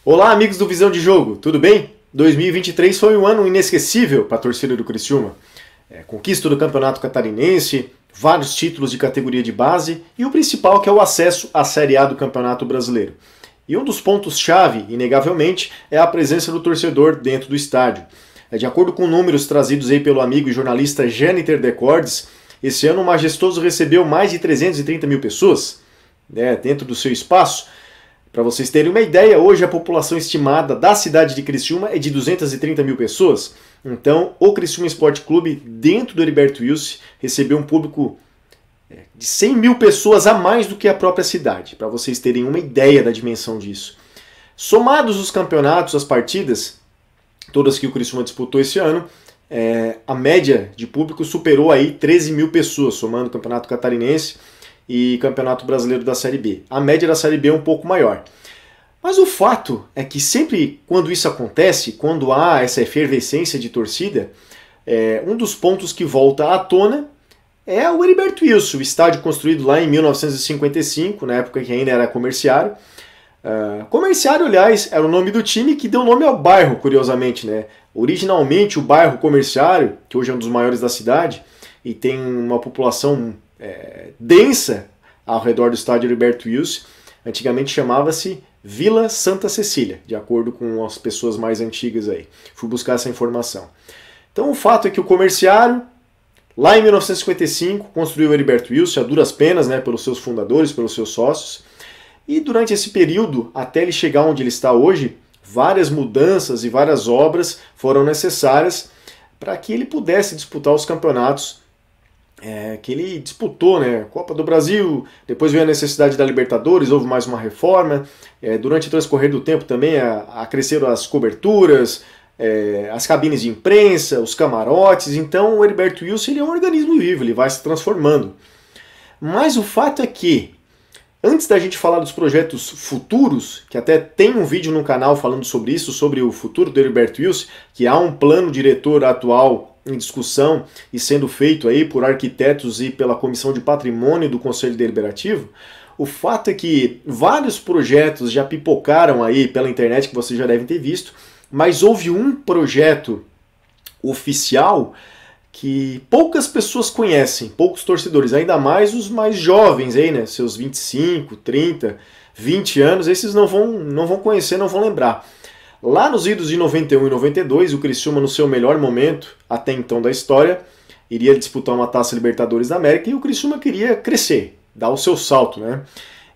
Olá, amigos do Visão de Jogo, tudo bem? 2023 foi um ano inesquecível para a torcida do Criciúma. Conquista do Campeonato Catarinense, vários títulos de categoria de base e o principal que é o acesso à Série A do Campeonato Brasileiro. E um dos pontos-chave, inegavelmente, é a presença do torcedor dentro do estádio. De acordo com números trazidos aí pelo amigo e jornalista Jâniter Decordes, esse ano o Majestoso recebeu mais de 330 mil pessoas dentro do seu espaço. Para vocês terem uma ideia, hoje a população estimada da cidade de Criciúma é de 230 mil pessoas. Então, o Criciúma Esporte Clube, dentro do Heriberto Wilson, recebeu um público de 100 mil pessoas a mais do que a própria cidade, para vocês terem uma ideia da dimensão disso. Somados os campeonatos, as partidas, todas que o Criciúma disputou esse ano, a média de público superou aí 13 mil pessoas, somando o Campeonato Catarinense e Campeonato Brasileiro da Série B. A média da Série B é um pouco maior. Mas o fato é que sempre quando isso acontece, quando há essa efervescência de torcida, um dos pontos que volta à tona é o Heriberto Wilson, o estádio construído lá em 1955, na época que ainda era Comerciário. Comerciário, aliás, era o nome do time que deu nome ao bairro, curiosamente, né? Originalmente o bairro Comerciário, que hoje é um dos maiores da cidade, e tem uma população densa ao redor do estádio Heriberto Wilson, antigamente chamava-se Vila Santa Cecília, de acordo com as pessoas mais antigas aí. Fui buscar essa informação. Então o fato é que o Comerciário, lá em 1955, construiu o Heriberto Wilson, a duras penas, né, pelos seus fundadores, pelos seus sócios, e durante esse período, até ele chegar onde ele está hoje, várias mudanças e várias obras foram necessárias para que ele pudesse disputar os campeonatos que ele disputou, né? Copa do Brasil, depois veio a necessidade da Libertadores, houve mais uma reforma. Durante o transcorrer do tempo também cresceram as coberturas, as cabines de imprensa, os camarotes. Então o Heriberto Wilson ele é um organismo vivo, ele vai se transformando. Mas o fato é que, antes da gente falar dos projetos futuros, que até tem um vídeo no canal falando sobre isso, sobre o futuro do Heriberto Wilson, que há um plano diretor atual em discussão e sendo feito aí por arquitetos e pela Comissão de Patrimônio do Conselho Deliberativo, o fato é que vários projetos já pipocaram aí pela internet, que vocês já devem ter visto, mas houve um projeto oficial que poucas pessoas conhecem, poucos torcedores, ainda mais os mais jovens aí, né, seus 25, 30, 20 anos, esses não vão conhecer, não vão lembrar. Lá nos idos de 91 e 92, o Criciúma, no seu melhor momento, até então da história, iria disputar uma Taça Libertadores da América e o Criciúma queria crescer, dar o seu salto, né?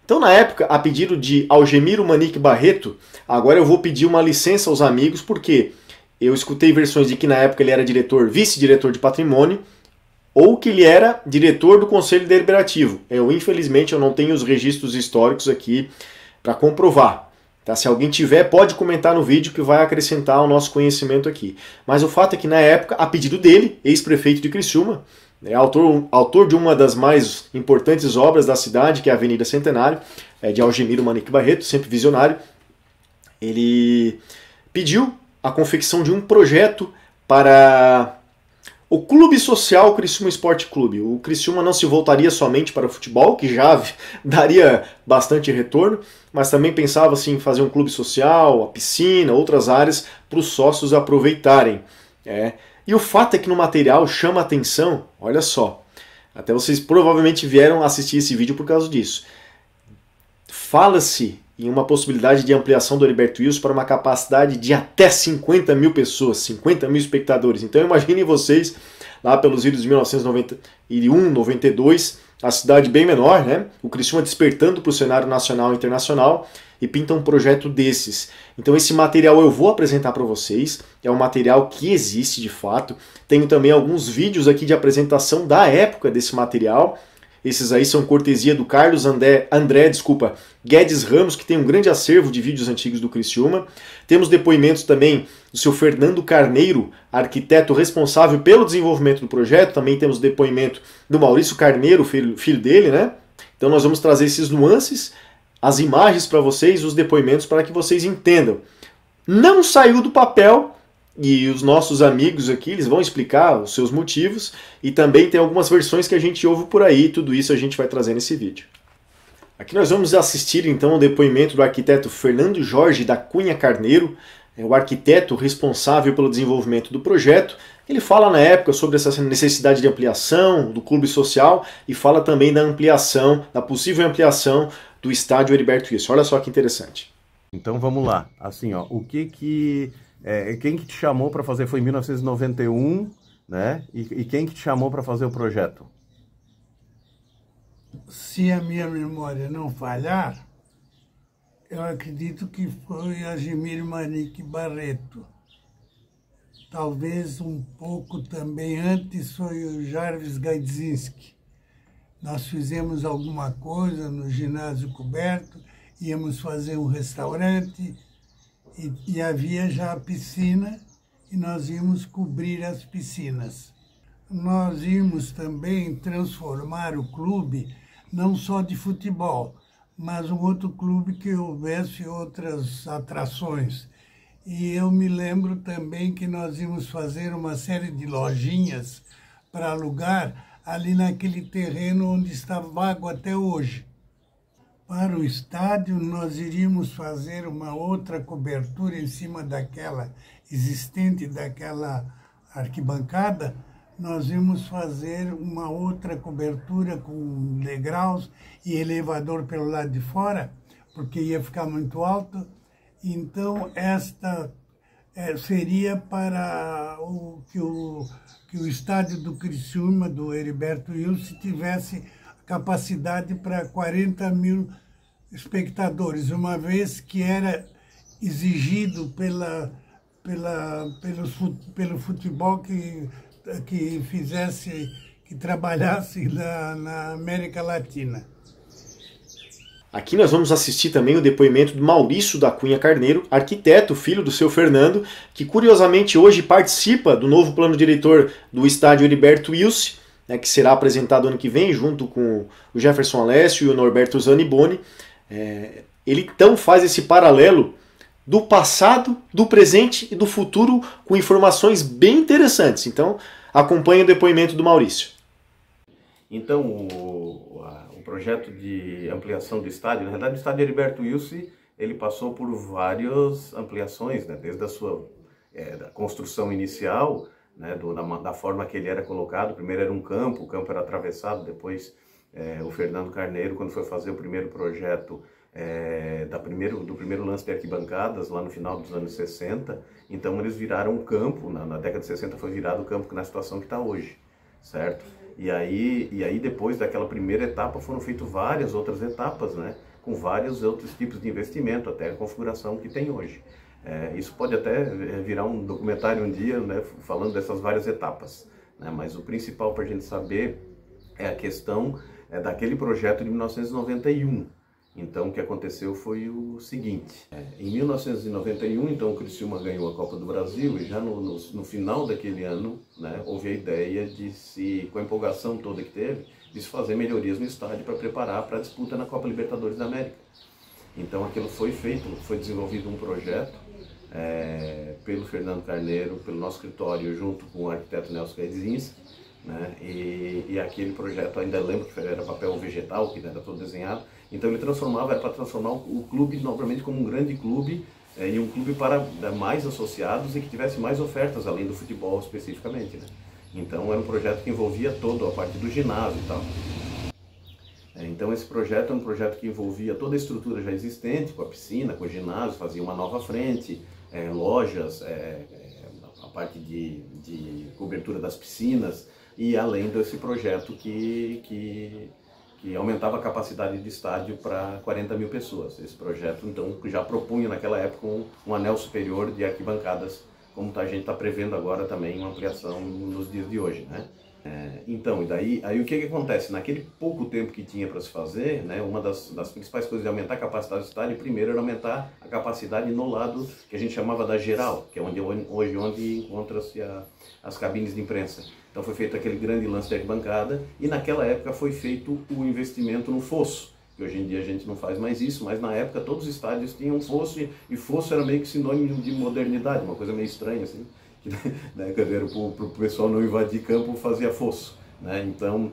Então, na época, a pedido de Algemiro Manique Barreto, agora eu vou pedir uma licença aos amigos, porque eu escutei versões de que na época ele era vice-diretor de patrimônio, ou que ele era diretor do Conselho Deliberativo. Infelizmente, eu não tenho os registros históricos aqui para comprovar. Tá? Se alguém tiver, pode comentar no vídeo que vai acrescentar ao nosso conhecimento aqui. Mas o fato é que na época, a pedido dele, ex-prefeito de Criciúma, autor de uma das mais importantes obras da cidade, que é a Avenida Centenário, de Algemiro Manique Barreto, sempre visionário, ele pediu a confecção de um projeto para o Clube Social Criciúma Esporte Clube. O Criciúma não se voltaria somente para o futebol, que já daria bastante retorno, mas também pensava assim, em fazer um clube social, a piscina, outras áreas para os sócios aproveitarem. E o fato é que no material chama a atenção, olha só, até vocês provavelmente vieram assistir esse vídeo por causa disso. Fala-se em uma possibilidade de ampliação do Heriberto Wilson para uma capacidade de até 50 mil pessoas, 50 mil espectadores. Então imaginem vocês, lá pelos idos de 1991, 92, a cidade bem menor, né? O Criciúma despertando para o cenário nacional e internacional e pinta um projeto desses. Então esse material eu vou apresentar para vocês, é um material que existe de fato. Tenho também alguns vídeos aqui de apresentação da época desse material. Esses aí são cortesia do Carlos Guedes Ramos, que tem um grande acervo de vídeos antigos do Criciúma. Temos depoimentos também do seu Fernando Carneiro, arquiteto responsável pelo desenvolvimento do projeto. Também temos depoimento do Maurício Carneiro, filho dele, né? Então nós vamos trazer esses nuances, as imagens para vocês, os depoimentos para que vocês entendam. Não saiu do papel. E os nossos amigos aqui, eles vão explicar os seus motivos e também tem algumas versões que a gente ouve por aí, tudo isso a gente vai trazer nesse vídeo. Aqui nós vamos assistir então ao depoimento do arquiteto Fernando Jorge da Cunha Carneiro, o arquiteto responsável pelo desenvolvimento do projeto. Ele fala na época sobre essa necessidade de ampliação do clube social e fala também da ampliação, da possível ampliação do estádio Heriberto Wilson. Olha só que interessante. Então vamos lá, assim, ó, quem que te chamou para fazer? Foi em 1991, né? E quem que te chamou para fazer o projeto? Se a minha memória não falhar, eu acredito que foi Ademir Manique Barreto. Talvez um pouco também antes foi o Jarvis Gaidzinski. Nós fizemos alguma coisa no ginásio coberto, íamos fazer um restaurante e havia já a piscina e nós íamos cobrir as piscinas. Nós íamos também transformar o clube não só de futebol, mas um outro clube que houvesse outras atrações. E eu me lembro também que nós íamos fazer uma série de lojinhas para alugar ali naquele terreno onde está vago até hoje. Para o estádio, nós iríamos fazer uma outra cobertura em cima daquela existente, daquela arquibancada. Nós íamos fazer uma outra cobertura com degraus e elevador pelo lado de fora, porque ia ficar muito alto. Então, esta seria para que o estádio do Criciúma, do Heriberto Wilson, tivesse capacidade para 40 mil espectadores, uma vez que era exigido pelo futebol que trabalhasse na América Latina. Aqui nós vamos assistir também o depoimento do Maurício da Cunha Carneiro, arquiteto, filho do seu Fernando, que curiosamente hoje participa do novo plano diretor do estádio Heriberto Wilson, né, que será apresentado ano que vem, junto com o Jefferson Alessio e o Norberto Zaniboni. Ele então faz esse paralelo do passado, do presente e do futuro com informações bem interessantes. Então, acompanhe o depoimento do Maurício. Então, o projeto de ampliação do estádio, na verdade o estádio Heriberto Wilson, ele passou por várias ampliações, né? Desde a sua da construção inicial, né? Da forma que ele era colocado. Primeiro era um campo, o campo era atravessado, depois o Fernando Carneiro, quando foi fazer o primeiro projeto do primeiro lance de arquibancadas, lá no final dos anos 60, então eles viraram um campo, na década de 60 foi virado o campo na situação que está hoje, certo? E aí depois daquela primeira etapa foram feitas várias outras etapas, né? Com vários outros tipos de investimento, até a configuração que tem hoje. Isso pode até virar um documentário um dia, né? Falando dessas várias etapas, né? Mas o principal para a gente saber é a questão daquele projeto de 1991. Então, o que aconteceu foi o seguinte: em 1991, então, o Criciúma ganhou a Copa do Brasil e já no final daquele ano, né, houve a ideia com a empolgação toda que teve, de se fazer melhorias no estádio para preparar para a disputa na Copa Libertadores da América. Então, aquilo foi feito, foi desenvolvido um projeto pelo Fernando Carneiro, pelo nosso escritório, junto com o arquiteto Nelson Gaidzinski, né, e aquele projeto, ainda lembro que era papel vegetal, que era todo desenhado. Então ele era para transformar o clube novamente como um grande clube e um clube para mais associados e que tivesse mais ofertas, além do futebol especificamente, né? Então era um projeto que envolvia toda a parte do ginásio e tal. Então esse projeto é um projeto que envolvia toda a estrutura já existente, com a piscina, com o ginásio, fazia uma nova frente, lojas, a parte de cobertura das piscinas, e além desse projeto que aumentava a capacidade de estádio para 40 mil pessoas. Esse projeto, então, já propunha naquela época um anel superior de arquibancadas, como a gente está prevendo agora também uma ampliação nos dias de hoje, né? Então, e daí o que acontece? Naquele pouco tempo que tinha para se fazer, né, uma das principais coisas de aumentar a capacidade do estádio, primeiro era aumentar a capacidade no lado que a gente chamava da geral, que é onde encontra-se as cabines de imprensa. Então foi feito aquele grande lance de arquibancada e naquela época foi feito o investimento no fosso, que hoje em dia a gente não faz mais isso, mas na época todos os estádios tinham fosso e fosso era meio que sinônimo de modernidade, uma coisa meio estranha assim. Né, para o pessoal não invadir campo, fazia fosso, né? Então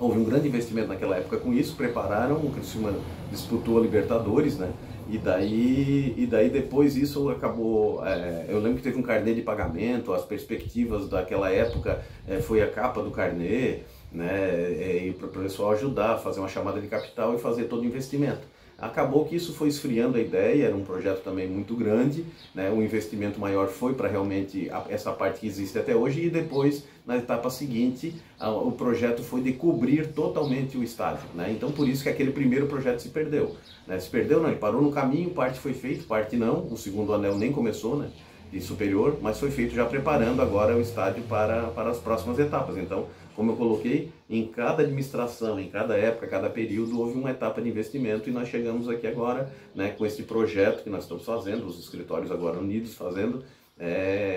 houve um grande investimento naquela época com isso, prepararam, o Criciúma disputou a Libertadores, né? E daí depois isso acabou, eu lembro que teve um carnê de pagamento, as perspectivas daquela época foi a capa do carnê, né, e para o pessoal ajudar a fazer uma chamada de capital e fazer todo o investimento. Acabou que isso foi esfriando a ideia, era um projeto também muito grande, né, o investimento maior foi para realmente essa parte que existe até hoje, e depois, na etapa seguinte, o projeto foi de cobrir totalmente o estádio, né, então por isso que aquele primeiro projeto se perdeu. Né, se perdeu não, ele parou no caminho, parte foi feito, parte não, o segundo anel nem começou, né, de superior, mas foi feito já preparando agora o estádio para as próximas etapas. Então, como eu coloquei, em cada administração, em cada época, cada período, houve uma etapa de investimento, e nós chegamos aqui agora, né, com esse projeto que nós estamos fazendo, os escritórios agora unidos fazendo,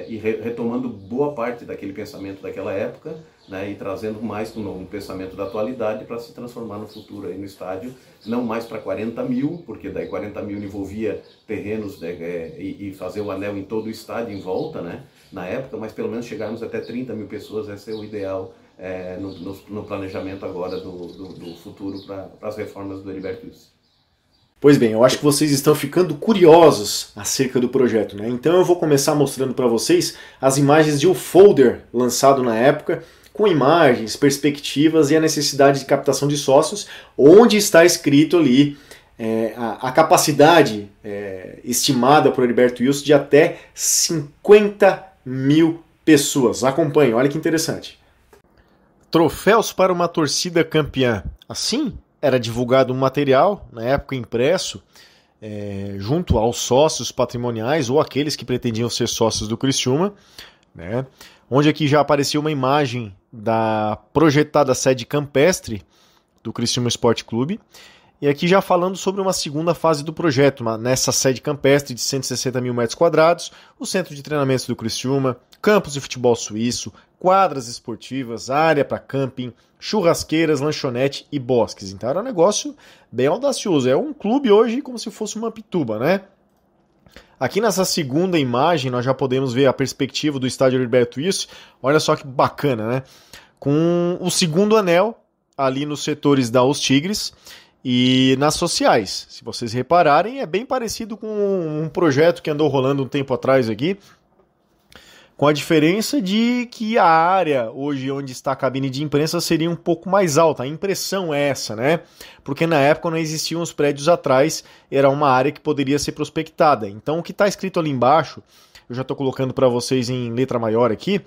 e retomando boa parte daquele pensamento daquela época, né, e trazendo mais um pensamento da atualidade para se transformar no futuro aí no estádio, não mais para 40 mil, porque daí 40 mil envolvia terrenos, né, e fazer o anel em todo o estádio em volta, né, na época, mas pelo menos chegarmos até 30 mil pessoas, esse é o ideal no planejamento agora do futuro para as reformas do Heriberto Wilson. Pois bem, eu acho que vocês estão ficando curiosos acerca do projeto, né? Então eu vou começar mostrando para vocês as imagens de um folder lançado na época, com imagens, perspectivas e a necessidade de captação de sócios, onde está escrito ali a capacidade estimada por Heriberto Wilson de até 50 mil pessoas. Acompanhe, olha que interessante. Troféus para uma torcida campeã. Assim, era divulgado um material, na época impresso, junto aos sócios patrimoniais ou aqueles que pretendiam ser sócios do Criciúma, né, onde aqui já aparecia uma imagem da projetada sede campestre do Criciúma Esporte Clube, e aqui já falando sobre uma segunda fase do projeto, nessa sede campestre de 160 mil metros quadrados, o centro de treinamentos do Criciúma, campos de futebol suíço, quadras esportivas, área para camping, churrasqueiras, lanchonete e bosques. Então era um negócio bem audacioso. É um clube hoje como se fosse uma pituba, né? Aqui nessa segunda imagem nós já podemos ver a perspectiva do estádio Heriberto Wilson. Olha só que bacana, né? Com o segundo anel ali nos setores da Os Tigres e nas sociais. Se vocês repararem, é bem parecido com um projeto que andou rolando um tempo atrás aqui, com a diferença de que a área hoje onde está a cabine de imprensa seria um pouco mais alta. A impressão é essa, né? Porque na época não existiam os prédios atrás, era uma área que poderia ser prospectada. Então o que está escrito ali embaixo, eu já estou colocando para vocês em letra maior aqui,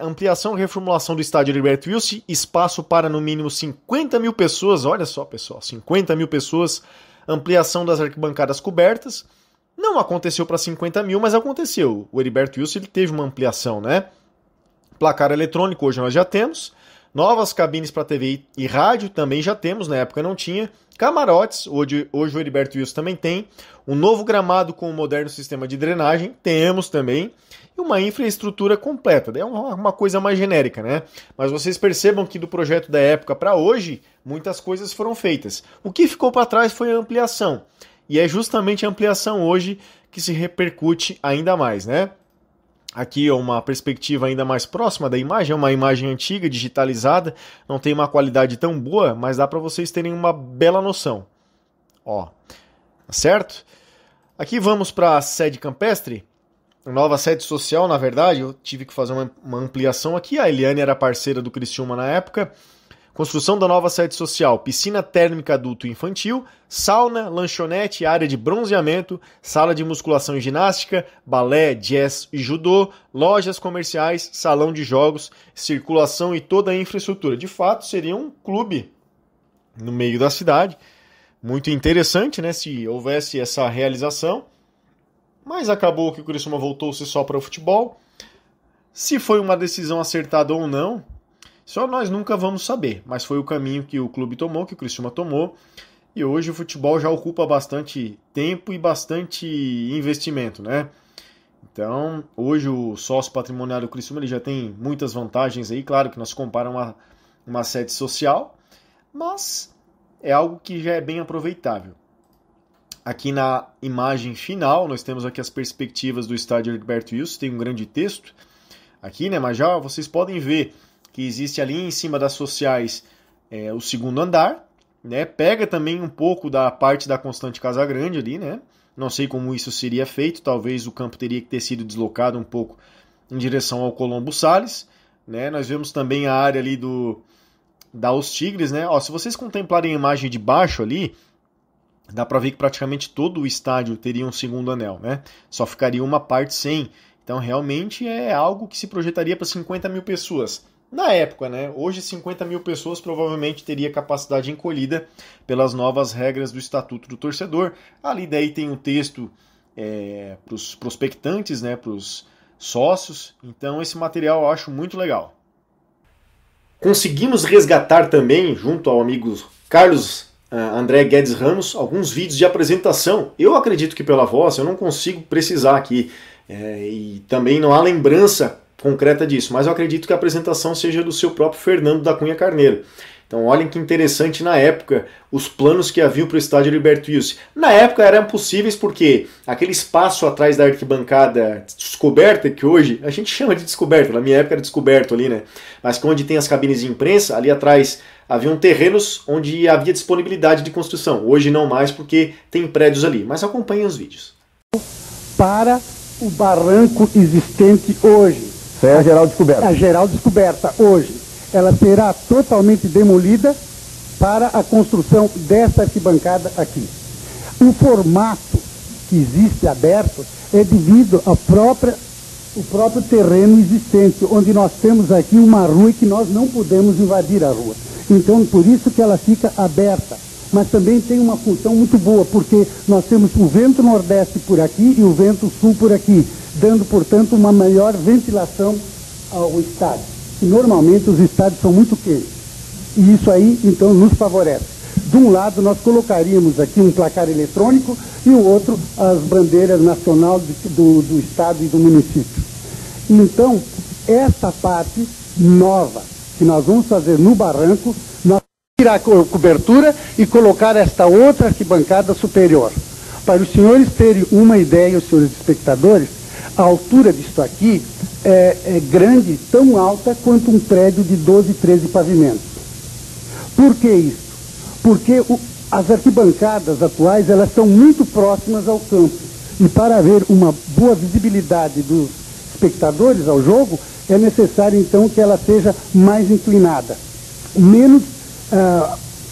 ampliação e reformulação do estádio Heriberto Wilson, espaço para no mínimo 50 mil pessoas, olha só pessoal, 50 mil pessoas, ampliação das arquibancadas cobertas. Não aconteceu para 50 mil, mas aconteceu. O Heriberto Wilson ele teve uma ampliação, né? Placar eletrônico hoje nós já temos. Novas cabines para TV e rádio também já temos, na época não tinha. Camarotes, hoje o Heriberto Wilson também tem. Um novo gramado com um moderno sistema de drenagem, temos também. E uma infraestrutura completa. É uma coisa mais genérica, né? Mas vocês percebam que do projeto da época para hoje, muitas coisas foram feitas. O que ficou para trás foi a ampliação. E é justamente a ampliação hoje que se repercute ainda mais, né? Aqui é uma perspectiva ainda mais próxima da imagem, é uma imagem antiga, digitalizada, não tem uma qualidade tão boa, mas dá para vocês terem uma bela noção. Ó, tá certo? Aqui vamos para a sede campestre, nova sede social, na verdade, eu tive que fazer uma ampliação aqui, a Eliane era parceira do Criciúma na época. Construção da nova sede social, piscina térmica adulto e infantil, sauna, lanchonete, área de bronzeamento, sala de musculação e ginástica, balé, jazz e judô, lojas comerciais, salão de jogos, circulação e toda a infraestrutura. De fato, seria um clube no meio da cidade. Muito interessante, né, se houvesse essa realização. Mas acabou que o Criciúma voltou-se só para o futebol. Se foi uma decisão acertada ou não, só nós nunca vamos saber, mas foi o caminho que o clube tomou, que o Criciúma tomou, e hoje o futebol já ocupa bastante tempo e bastante investimento, né? Então, hoje o sócio patrimonial do Criciúma ele já tem muitas vantagens aí, claro que nós comparamos uma sede social, mas é algo que já é bem aproveitável. Aqui na imagem final, nós temos aqui as perspectivas do estádio Heriberto Wilson, tem um grande texto aqui, né? Mas já vocês podem ver que existe ali em cima das sociais o segundo andar, né? Pega também um pouco da parte da Constante Casagrande ali, né? Não sei como isso seria feito, talvez o campo teria que ter sido deslocado um pouco em direção ao Colombo Salles, né? Nós vemos também a área ali da Os Tigres, né? Ó, se vocês contemplarem a imagem de baixo ali, dá para ver que praticamente todo o estádio teria um segundo anel, né? Só ficaria uma parte sem. Então realmente é algo que se projetaria para 50 mil pessoas. Na época, né? Hoje 50 mil pessoas provavelmente teria capacidade encolhida pelas novas regras do Estatuto do Torcedor. Ali daí tem um texto para os prospectantes, né? Para os sócios. Então esse material eu acho muito legal. Conseguimos resgatar também, junto ao amigo Carlos André Guedes Ramos, alguns vídeos de apresentação. Eu acredito que pela voz, eu não consigo precisar aqui, e também não há lembrança concreta disso, mas eu acredito que a apresentação seja do seu próprio Fernando da Cunha Carneiro. Então olhem que interessante na época os planos que haviam para o estádio Heriberto Wilson. Na época eram possíveis porque aquele espaço atrás da arquibancada descoberta, que hoje a gente chama de descoberta, na minha época era descoberto ali, né? Mas que onde tem as cabines de imprensa, ali atrás haviam terrenos onde havia disponibilidade de construção. Hoje não mais porque tem prédios ali, mas acompanhem os vídeos. Para o barranco existente hoje. É a geral descoberta. A geral descoberta hoje. Ela será totalmente demolida para a construção dessa arquibancada aqui. O formato que existe aberto é devido ao próprio terreno existente, onde nós temos aqui uma rua e que nós não podemos invadir a rua. Então, por isso que ela fica aberta. Mas também tem uma função muito boa, porque nós temos o vento nordeste por aqui e o vento sul por aqui, dando, portanto, uma maior ventilação ao estádio. E, normalmente os estádios são muito quentes. E isso aí, então, nos favorece. De um lado, nós colocaríamos aqui um placar eletrônico e o outro, as bandeiras nacionais do estado e do município. Então, essa parte nova que nós vamos fazer no barranco, nós vamos tirar a cobertura e colocar esta outra arquibancada superior. Para os senhores terem uma ideia, os senhores espectadores, a altura disso aqui é grande, tão alta quanto um prédio de 12, 13 pavimentos. Por que isso? Porque as arquibancadas atuais, elas são muito próximas ao campo. E para haver uma boa visibilidade dos espectadores ao jogo, é necessário então que ela seja mais inclinada. Menos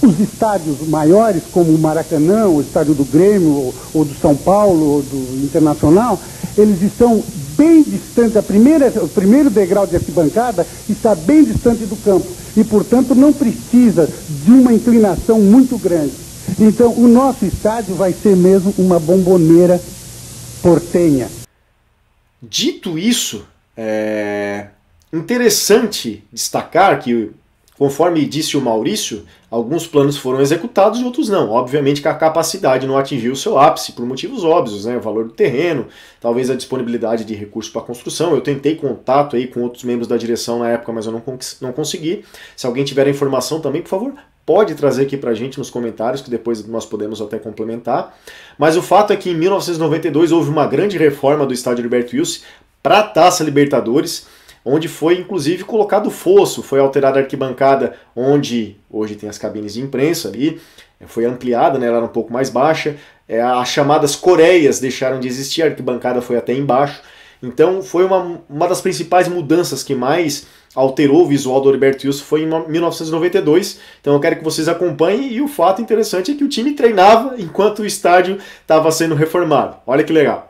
os estádios maiores, como o Maracanã, o estádio do Grêmio, ou do São Paulo, ou do Internacional, eles estão bem distantes, o primeiro degrau de arquibancada está bem distante do campo e, portanto, não precisa de uma inclinação muito grande. Então, o nosso estádio vai ser mesmo uma bomboneira portenha. Dito isso, é interessante destacar que, conforme disse o Maurício, alguns planos foram executados e outros não. Obviamente que a capacidade não atingiu o seu ápice por motivos óbvios, né? O valor do terreno, talvez a disponibilidade de recursos para construção. Eu tentei contato aí com outros membros da direção na época, mas eu não consegui. Se alguém tiver informação também, por favor, pode trazer aqui para a gente nos comentários, que depois nós podemos até complementar. Mas o fato é que em 1992 houve uma grande reforma do estádio Heriberto Wilson para a Taça Libertadores, onde foi inclusive colocado fosso, foi alterada a arquibancada onde hoje tem as cabines de imprensa ali, foi ampliada, né, ela era um pouco mais baixa, as chamadas coreias deixaram de existir, a arquibancada foi até embaixo, então foi uma das principais mudanças que mais alterou o visual do Heriberto Wilson foi em 1992, então eu quero que vocês acompanhem, e o fato interessante é que o time treinava enquanto o estádio estava sendo reformado, olha que legal.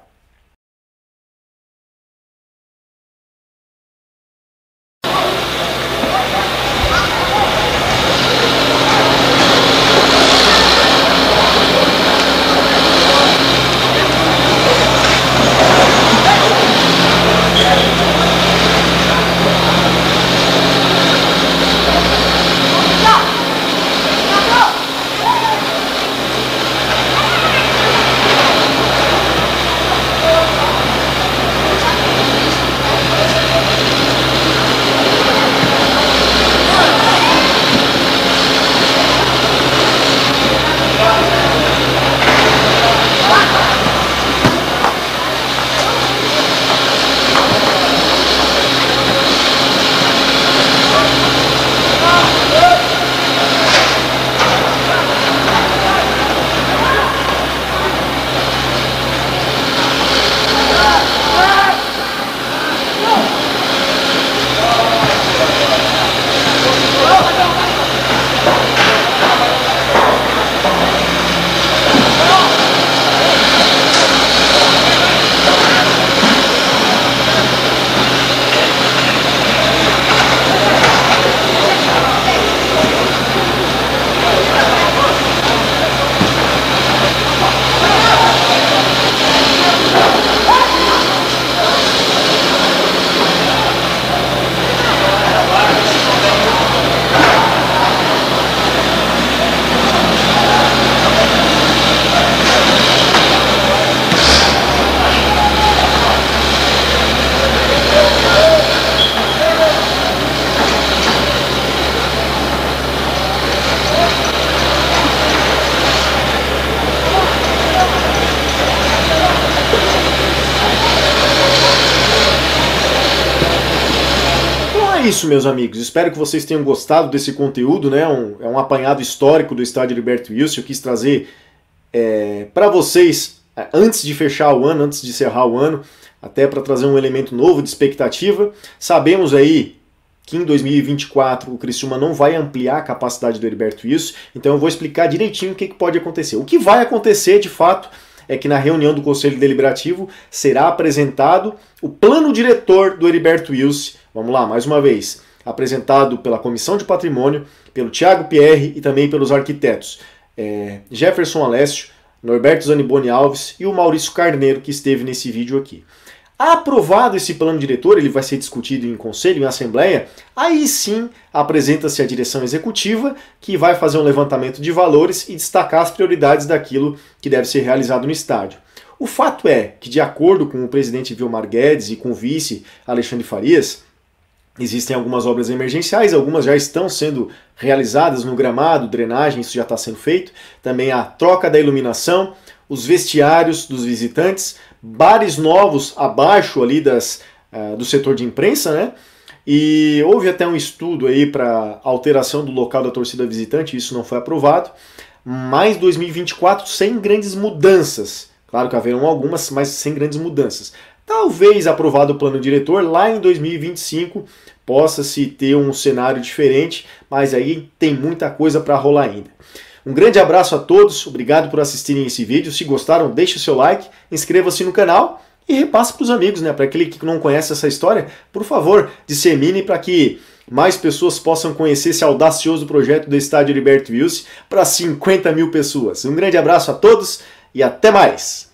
isso, meus amigos. Espero que vocês tenham gostado desse conteúdo, né? É um apanhado histórico do estádio Heriberto Wilson. Eu quis trazer para vocês, antes de fechar o ano, antes de encerrar o ano, até para trazer um elemento novo de expectativa. Sabemos aí que em 2024 o Criciúma não vai ampliar a capacidade do Heriberto Wilson, então eu vou explicar direitinho o que pode acontecer. O que vai acontecer, de fato, é que na reunião do Conselho Deliberativo será apresentado o plano diretor do Heriberto Wilson. Vamos lá, mais uma vez, apresentado pela Comissão de Patrimônio, pelo Thiago Pierre e também pelos arquitetos Jefferson Alessio, Norberto Zaniboni Alves e o Maurício Carneiro, que esteve nesse vídeo aqui. Aprovado esse plano diretor, ele vai ser discutido em conselho, em assembleia, aí sim apresenta-se a direção executiva, que vai fazer um levantamento de valores e destacar as prioridades daquilo que deve ser realizado no estádio. O fato é que, de acordo com o presidente Vilmar Guedes e com o vice Alexandre Farias, existem algumas obras emergenciais, algumas já estão sendo realizadas no gramado, drenagem, isso já está sendo feito, também a troca da iluminação, os vestiários dos visitantes, bares novos abaixo ali do setor de imprensa, né? E houve até um estudo aí para alteração do local da torcida visitante, isso não foi aprovado, mas 2024 sem grandes mudanças. Claro que haverão algumas, mas sem grandes mudanças. Talvez, aprovado o plano diretor, lá em 2025 possa-se ter um cenário diferente, mas aí tem muita coisa para rolar ainda. Um grande abraço a todos, obrigado por assistirem esse vídeo. Se gostaram, deixe o seu like, inscreva-se no canal e repasse para os amigos, né? Para aquele que não conhece essa história, por favor, dissemine para que mais pessoas possam conhecer esse audacioso projeto do estádio Heriberto Wilson para 50 mil pessoas. Um grande abraço a todos e até mais!